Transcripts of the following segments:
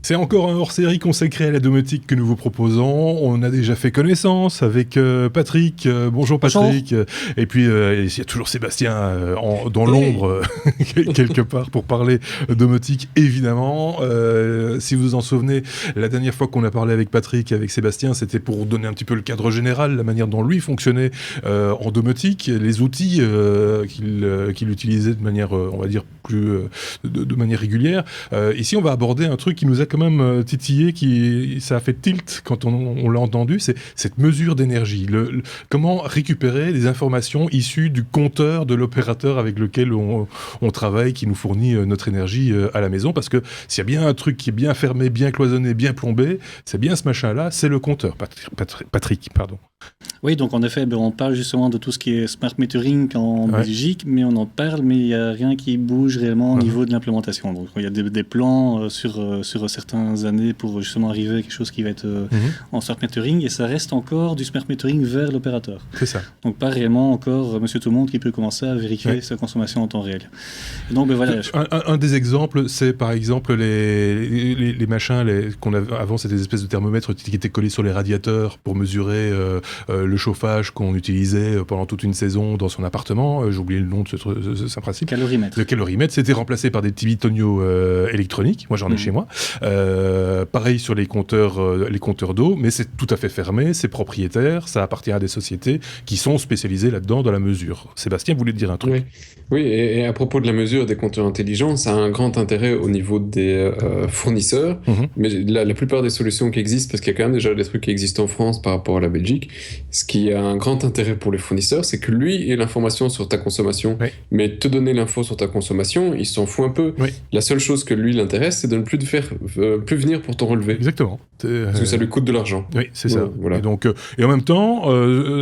C'est encore un hors-série consacré à la domotique que nous vous proposons. On a déjà fait connaissance avec Patrick. Bonjour Patrick. Et puis il y a toujours Sébastien dans l'ombre quelque part pour parler domotique évidemment. Si vous vous en souvenez, la dernière fois qu'on a parlé avec Patrick et avec Sébastien, c'était pour donner un petit peu le cadre général, la manière dont lui fonctionnait en domotique, les outils qu'il utilisait de manière, on va dire, plus de manière régulière. Ici, on va aborder un truc qui nous a quand même titillé, ça a fait tilt quand on l'a entendu, c'est cette mesure d'énergie. Comment récupérer les informations issues du compteur de l'opérateur avec lequel on travaille, qui nous fournit notre énergie à la maison. Parce que s'il y a bien un truc qui est bien fermé, bien cloisonné, bien plombé, c'est bien ce machin-là, c'est le compteur. Patrick, pardon. Oui, donc en effet, on parle justement de tout ce qui est smart metering en Belgique, mais on en parle, mais il n'y a rien qui bouge réellement au niveau de l'implémentation. Donc il y a des plans sur certaines années pour justement arriver à quelque chose qui va être en smart metering, et ça reste encore du smart metering vers l'opérateur. C'est ça. Donc pas réellement encore Monsieur Tout-le-Monde qui peut commencer à vérifier sa consommation en temps réel. Et donc voilà. Un des exemples, c'est par exemple les machins qu'on avait avant, c'était des espèces de thermomètres qui étaient collés sur les radiateurs pour mesurer le chauffage qu'on utilisait pendant toute une saison dans son appartement. J'ai oublié le nom de ce principe. Calorimètre. Le calorimètre, c'était remplacé par des petits bitonio électroniques. Moi, j'en ai chez moi. Pareil sur les compteurs d'eau, mais c'est tout à fait fermé, c'est propriétaire, ça appartient à des sociétés qui sont spécialisées là-dedans dans la mesure. Sébastien voulait dire un truc. Oui, et à propos de la mesure des compteurs intelligents, ça a un grand intérêt au niveau des fournisseurs, mais la plupart des solutions qui existent, parce qu'il y a quand même déjà des trucs qui existent en France par rapport à la Belgique, ce qui a un grand intérêt pour les fournisseurs, c'est que lui ait l'information sur ta consommation, mais te donner l'info sur ta consommation, il s'en fout un peu. La seule chose que lui l'intéresse, c'est de ne plus te faire plus venir pour ton relevé. Exactement. Parce que ça lui coûte de l'argent. Oui, c'est ça. Voilà. Et, donc, et en même temps,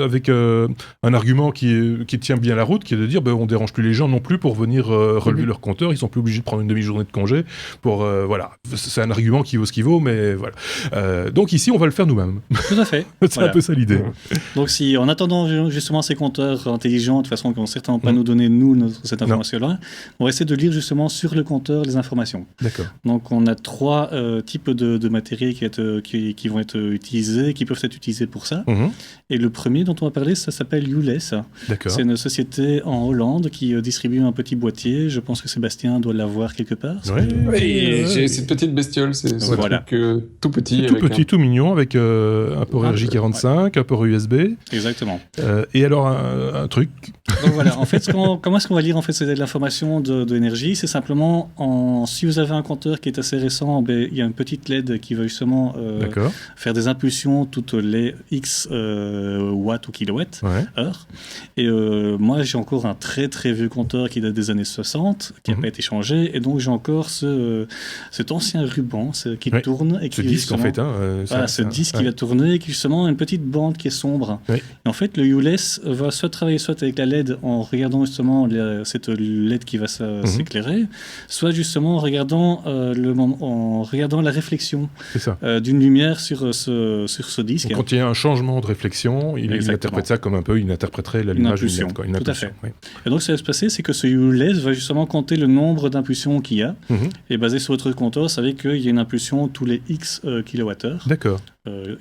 avec un argument qui tient bien la route, qui est de dire on ne dérange plus les gens non plus pour venir relever leur compteur, ils sont plus obligés de prendre une demi-journée de congé pour... voilà. C'est un argument qui vaut ce qu'il vaut, mais voilà. Donc ici, on va le faire nous-mêmes. Tout à fait. C'est un peu ça l'idée. Donc si, en attendant justement ces compteurs intelligents, de toute façon, qui vont certainement pas nous donner, cette information-là, on va essayer de lire justement sur le compteur les informations. D'accord. Donc on a 3 types de matériels qui vont être utilisés, qui peuvent être utilisés pour ça. Et le premier dont on va parler, ça s'appelle Uless. D'accord. C'est une société en Hollande qui distribue un petit boîtier. Je pense que Sébastien doit l'avoir quelque part. Oui, j'ai cette petite bestiole, c'est ce truc tout petit. Tout petit, tout mignon, avec un port RJ45, un port USB. Exactement. Et alors un truc. Donc voilà, en fait, comment est-ce qu'on va lire en fait de l'information de l'énergie? C'est simplement, si vous avez un compteur qui est assez récent, il y a une petite LED qui va justement faire des impulsions toutes les X watts ou kilowatts heure. Et moi, j'ai encore un très très vieux compteur qui date des années 60, qui n'a pas été changé, et donc j'ai encore cet ancien ruban qui tourne. Et qui ce disque en fait. Ce disque qui va tourner et qui justement a une petite bande qui est sombre. Et en fait, le Uless va soit travailler avec la LED en regardant justement cette LED qui va s'éclairer, soit justement en regardant la réflexion d'une lumière sur ce disque. Donc, quand il y a un changement de réflexion, il interprète ça comme un peu, il interpréterait l'image d'une LED. Une tout à fait. Et donc, ce qui va se passer, c'est que ce Uless va justement compter le nombre d'impulsions qu'il y a, et basé sur votre compteur, vous savez qu'il y a une impulsion tous les X kilowattheures. D'accord.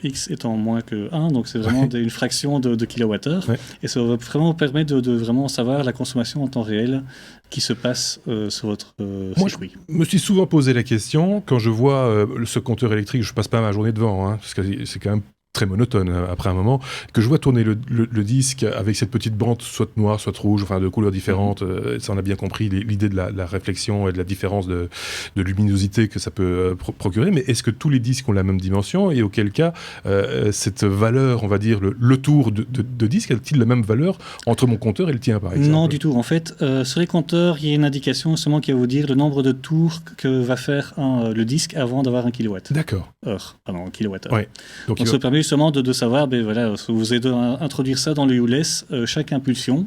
X étant moins que 1, donc c'est vraiment une fraction de kilowattheure. Et ça va vraiment vous permettre de vraiment savoir la consommation en temps réel qui se passe sur votre circuit. Je me suis souvent posé la question, quand je vois ce compteur électrique, je passe pas ma journée devant, parce que c'est quand même très monotone après un moment, que je vois tourner le disque avec cette petite bande soit noire, soit rouge, enfin de couleurs différentes, ça on a bien compris l'idée de la réflexion et de la différence de luminosité que ça peut procurer, mais est-ce que tous les disques ont la même dimension, et auquel cas cette valeur, on va dire le tour de disque, a-t-il la même valeur entre mon compteur et le tien par exemple? Non du tout, en fait sur les compteurs il y a une indication justement qui va vous dire le nombre de tours que va faire le disque avant d'avoir 1 kilowatt. D'accord. Kilowattheure. Ouais. Donc ça permet justement de savoir, vous allez introduire ça dans le Uless, chaque impulsion,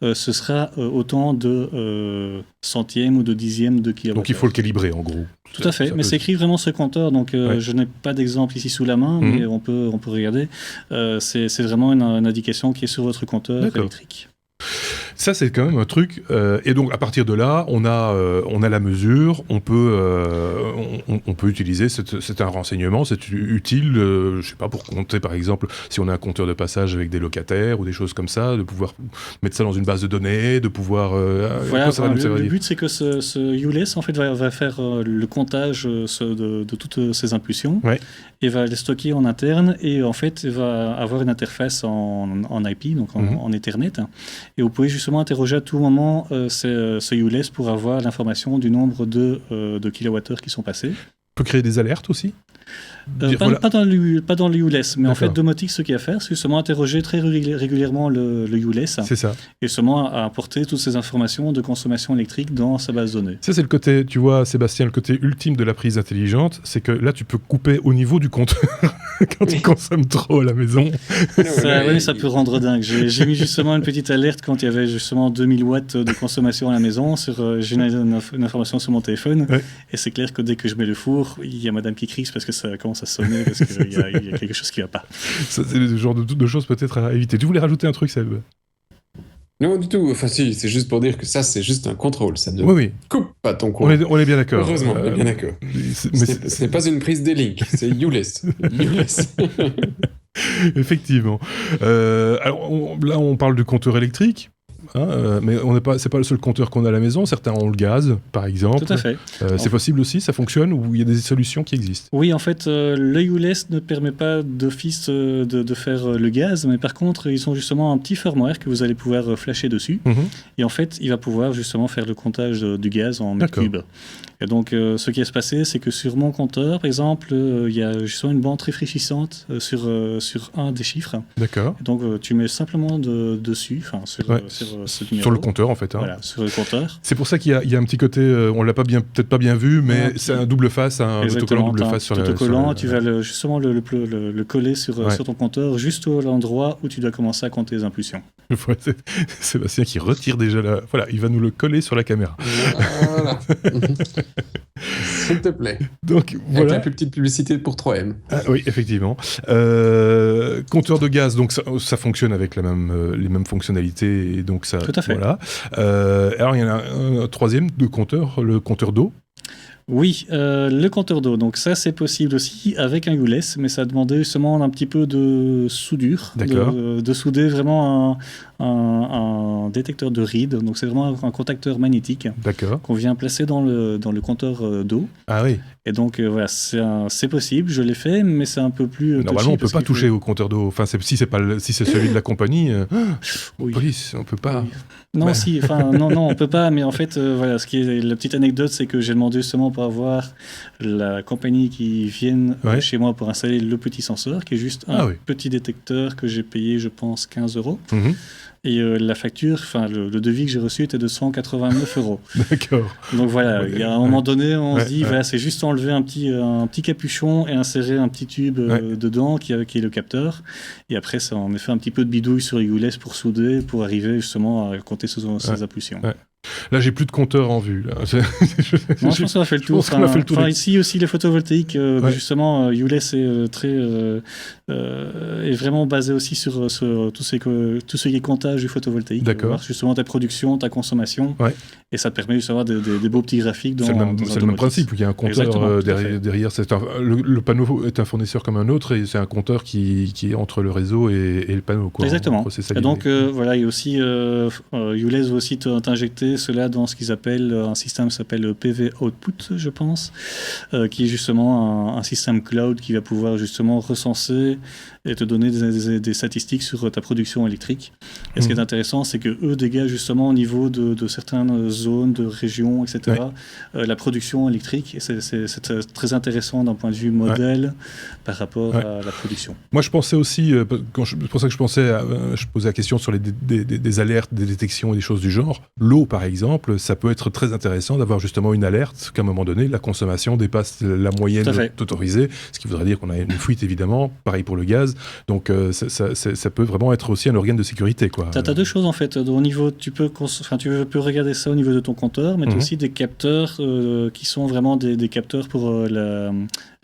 ce sera autant de centièmes ou de dixièmes de kilowattheure. Donc il faut le calibrer en gros. Tout à fait, mais c'est écrit vraiment ce compteur, donc je n'ai pas d'exemple ici sous la main, mais on peut regarder. C'est vraiment une indication qui est sur votre compteur électrique. Ça, c'est quand même un truc. Et donc, à partir de là, on a la mesure, on peut utiliser, c'est un renseignement, c'est utile, je sais pas, pour compter, par exemple, si on a un compteur de passage avec des locataires ou des choses comme ça, de pouvoir mettre ça dans une base de données, de pouvoir... le but, c'est que ce ULES, en fait, va faire le comptage de toutes ces impulsions, et va les stocker en interne, et en fait, il va avoir une interface en IP, donc en Ethernet, et vous pouvez justement interroger à tout moment ce ULES pour avoir l'information du nombre de kilowattheures qui sont passés. On peut créer des alertes aussi ? Pas dans le ULES, mais en fait, Domotic, ce qu'il y a à faire, c'est justement interroger très régulièrement le ULES. C'est ça. Et seulement à apporter toutes ces informations de consommation électrique dans sa base de données. Ça, c'est le côté, tu vois, Sébastien, le côté ultime de la prise intelligente, c'est que là, tu peux couper au niveau du compteur quand tu consommes trop à la maison. Ça peut rendre dingue. J'ai mis justement une petite alerte quand il y avait justement 2000 watts de consommation à la maison. J'ai une information sur mon téléphone. Et c'est clair que dès que je mets le four, il y a madame qui crie parce que ça commence à sonner parce qu'il y a quelque chose qui ne va pas. Ça, c'est le genre de choses peut-être à éviter. Tu voulais rajouter un truc, Seb ? Non, du tout. Enfin, si, c'est juste pour dire que ça, c'est juste un contrôle. Ça ne coupe pas ton courant. On est bien d'accord. Heureusement, on est bien d'accord. Ce n'est pas une prise D-Link, c'est ULES. Effectivement. Alors, là, on parle du compteur électrique. Mais c'est pas le seul compteur qu'on a à la maison. Certains ont le gaz, par exemple. Tout à fait. C'est possible aussi, ça fonctionne, ou il y a des solutions qui existent? Oui, en fait, le ULES ne permet pas d'office de faire le gaz, mais par contre, ils ont justement un petit firmware que vous allez pouvoir flasher dessus. Et en fait, il va pouvoir justement faire le comptage du gaz en mètres cubes. Et donc, ce qui va se passer, c'est que sur mon compteur, par exemple, il y a justement une bande réfléchissante sur un des chiffres. D'accord. Et donc, tu mets simplement dessus, sur le compteur, en fait. Voilà, sur le compteur. C'est pour ça qu'il y a un petit côté, on l'a peut-être pas bien vu, mais c'est un double face, un autocollant double face sur la... Autocollant, tu vas justement le coller sur ton compteur, juste à l'endroit où tu dois commencer à compter les impulsions. C'est Sébastien qui retire déjà la... Voilà, il va nous le coller sur la caméra. Voilà. S'il te plaît. Donc, voilà. Avec la plus petite publicité pour 3M. Oui, effectivement. Compteur de gaz, donc ça fonctionne avec les mêmes fonctionnalités. Et donc ça, tout à fait. Voilà. Alors, il y en a un troisième de compteur, le compteur d'eau. Oui, le compteur d'eau. Donc ça, c'est possible aussi avec un ULES, mais ça demandait justement un petit peu de soudure, de souder vraiment un détecteur de ride. Donc c'est vraiment un contacteur magnétique qu'on vient placer dans le compteur d'eau. Ah oui. Et donc voilà, c'est possible, je l'ai fait, mais c'est un peu plus normalement, on ne peut pas toucher au compteur d'eau. Enfin, si c'est celui de la compagnie, police, on ne peut pas. Oui. Non, non, on peut pas. Mais en fait, voilà, la petite anecdote, c'est que j'ai demandé justement pour avoir la compagnie qui vienne chez moi pour installer le petit senseur, qui est juste un petit détecteur que j'ai payé, je pense, 15 €. Et la facture, le devis que j'ai reçu était de 189 €. D'accord. Donc voilà, il y a un moment donné, on se dit, voilà, c'est juste enlever un petit capuchon et insérer un petit tube dedans qui est le capteur. Et après, ça en fait un petit peu de bidouille sur ULES pour souder, pour arriver justement à compter ses impulsions. Ouais. Là, j'ai plus de compteur en vue. Là. Non, je pense qu'on a fait le tour. Ici aussi, les photovoltaïques, justement, ULES est vraiment basé aussi sur tout ce qui est comptage du photovoltaïque. D'accord. Justement, ta production, ta consommation. Et ça te permet justement des beaux petits graphiques. C'est le même principe. Il y a un compteur derrière. Le panneau est un fournisseur comme un autre et c'est un compteur qui est entre le réseau et le panneau. Quoi, exactement. Et donc, voilà, il y a aussi ULES va aussi t'injecter cela dans ce qu'ils appellent un système qui s'appelle PV Output, je pense, qui est justement un système cloud qui va pouvoir justement recenser et te donner des statistiques sur ta production électrique. Et ce qui est intéressant, c'est que eux dégagent justement au niveau de certaines zones, de régions, etc., la production électrique. Et c'est très intéressant d'un point de vue modèle par rapport à la production. Moi, je pensais aussi, c'est pour ça que je posais la question sur des alertes, des détections et des choses du genre. L'eau, par exemple, ça peut être très intéressant d'avoir justement une alerte qu'à un moment donné, la consommation dépasse la moyenne autorisée, ce qui voudrait dire qu'on a une fuite, évidemment. Pareil pour le gaz. Donc ça peut vraiment être aussi un organe de sécurité, quoi. Tu as deux choses en fait. Au niveau, tu peux regarder ça au niveau de ton compteur, mais tu as aussi des capteurs qui sont vraiment des capteurs pour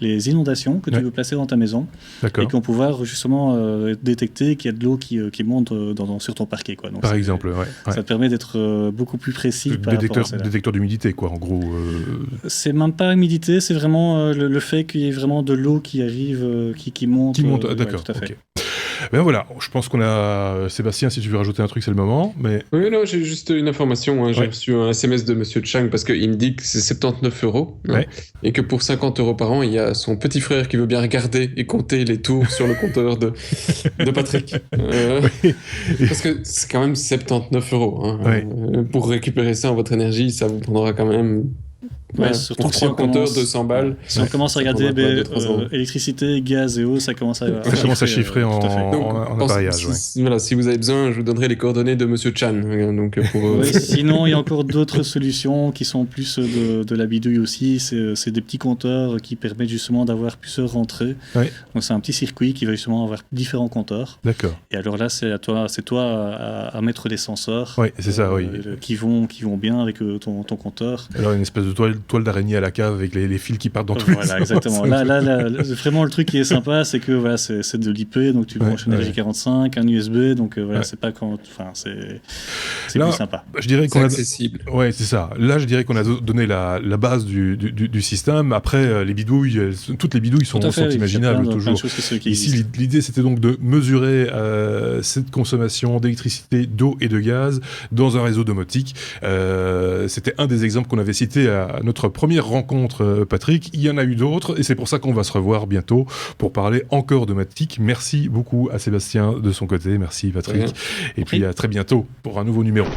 les inondations que tu veux placer dans ta maison. D'accord. Et qui vont pouvoir justement détecter qu'il y a de l'eau qui monte sur ton parquet, quoi. Donc, par exemple, ça te permet d'être beaucoup plus précis. Détecteur d'humidité, quoi, en gros. C'est même pas humidité, c'est vraiment le fait qu'il y ait vraiment de l'eau qui arrive, qui monte. Qui monte, d'accord. Tout à fait. Okay. Ben voilà, je pense qu'on a... Sébastien, si tu veux rajouter un truc, c'est le moment. Mais... Oui, non, j'ai juste une information. J'ai reçu un SMS de Monsieur Chang parce qu'il me dit que c'est 79 €. Et que pour 50 € par an, il y a son petit frère qui veut bien regarder et compter les tours sur le compteur de Patrick. Parce que c'est quand même 79 €. Pour récupérer ça en votre énergie, ça vous prendra quand même... surtout pour 3 compteurs de 100 balles. Si on commence à regarder électricité, gaz et eau, ça commence à chiffrer en appareillage. Si vous avez besoin, je vous donnerai les coordonnées de Monsieur Chan. Donc sinon, il y a encore d'autres solutions qui sont plus de la bidouille aussi. C'est des petits compteurs qui permettent justement d'avoir plusieurs entrées. Donc c'est un petit circuit qui va justement avoir différents compteurs. D'accord. Et alors là, c'est toi à mettre des senseurs. Oui, c'est ça, qui vont bien avec ton compteur. Alors une espèce de toile d'araignée à la cave avec les fils qui partent dans tous les sens. Voilà, exactement. Là, vraiment, le truc qui est sympa, c'est que c'est de l'IP, donc tu branches une RJ45, un USB, donc c'est pas quand... Enfin, c'est plus sympa. Je dirais qu'on accessible. Ouais, c'est ça. Là, je dirais qu'on a donné la base du système. Après, les bidouilles, toutes les bidouilles sont imaginables toujours. Ici, l'idée, c'était donc de mesurer cette consommation d'électricité, d'eau et de gaz dans un réseau domotique. C'était un des exemples qu'on avait cité à notre première rencontre, Patrick. Il y en a eu d'autres et c'est pour ça qu'on va se revoir bientôt pour parler encore domotique. Merci beaucoup à Sébastien de son côté. Merci Patrick. Et puis à très bientôt pour un nouveau numéro.